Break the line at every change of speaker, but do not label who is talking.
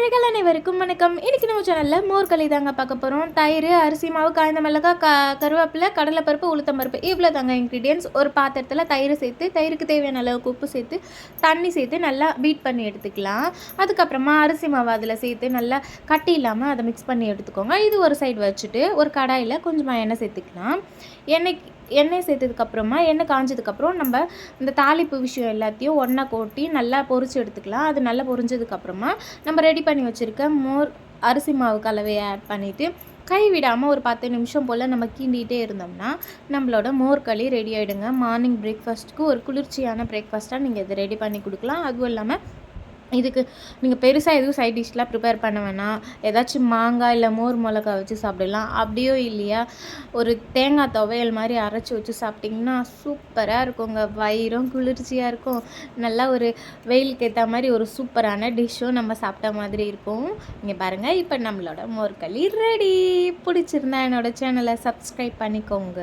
நேயர்கள் அனைவருக்கும் வணக்கம். இன்றைக்கி நம்ம சேனலில் மோர்களி தாங்க பார்க்க போகிறோம். தயிர், அரிசி மாவு, காய்ந்த மிளகாய், கருவேப்பிலை, கடலைப்பருப்பு, உளுத்தம்பருப்பு இவ்வளோ தாங்க இன்க்ரீடியன்ஸ். ஒரு பாத்திரத்தில் தயிர் சேர்த்து, தயிருக்கு தேவையான அளவுக்கு உப்பு சேர்த்து, தண்ணி சேர்த்து நல்லா பீட் பண்ணி எடுத்துக்கலாம். அதுக்கப்புறமா அரிசி மாவு அதில் சேர்த்து நல்லா கட்டி இல்லாமல் அதை மிக்ஸ் பண்ணி எடுத்துக்கோங்க. இது ஒரு சைடு வச்சுட்டு ஒரு கடாயில் கொஞ்சமாக எண்ணெய் சேர்த்துக்கலாம். எண்ணெய் சேர்த்ததுக்கப்புறமா எண்ணெய் காஞ்சதுக்கப்புறம் நம்ம இந்த தாளிப்பு விஷயம் எல்லாத்தையும் ஒன்றா கொட்டி நல்லா பொரிச்சு எடுத்துக்கலாம். அது நல்லா பொரிஞ்சதுக்கப்புறமா நம்ம ரெடி பண்ணி வச்சுருக்க அரிசி மாவு கலவையை ஆட் பண்ணிவிட்டு கைவிடாமல் ஒரு 10 நிமிஷம் போல் நம்ம கிண்டிகிட்டே இருந்தோம்னா நம்மளோட மோர்களி ரெடி ஆகிடுங்க. மார்னிங் பிரேக்ஃபாஸ்ட்டுக்கு ஒரு குளிர்ச்சியான பிரேக்ஃபாஸ்ட்டாக நீங்கள் இதை ரெடி பண்ணி கொடுக்கலாம். அதுவும் இல்லாமல் இதுக்கு நீங்கள் பெருசாக எதுவும் சைட் டிஷ்லாம் ப்ரிப்பேர் பண்ண வேணாம். ஏதாச்சும் மாங்காய் இல்லை மோர் மிளகா வச்சு சாப்பிடலாம். அப்படியோ இல்லையா ஒரு தேங்காய் துவையல் மாதிரி அரைச்சி வச்சு சாப்பிட்டிங்கன்னா சூப்பராக இருக்குங்க. வயிறும் குளிர்ச்சியாக இருக்கும். நல்லா ஒரு வெயிலுக்கு ஏற்ற மாதிரி ஒரு சூப்பரான டிஷ்ஷும் நம்ம சாப்பிட்ட மாதிரி இருக்கும். இங்கே பாருங்கள், இப்போ நம்மளோட மோர்களி ரெடி. பிடிச்சிருந்தா என்னோடய சேனலை சப்ஸ்கிரைப் பண்ணிக்கோங்க.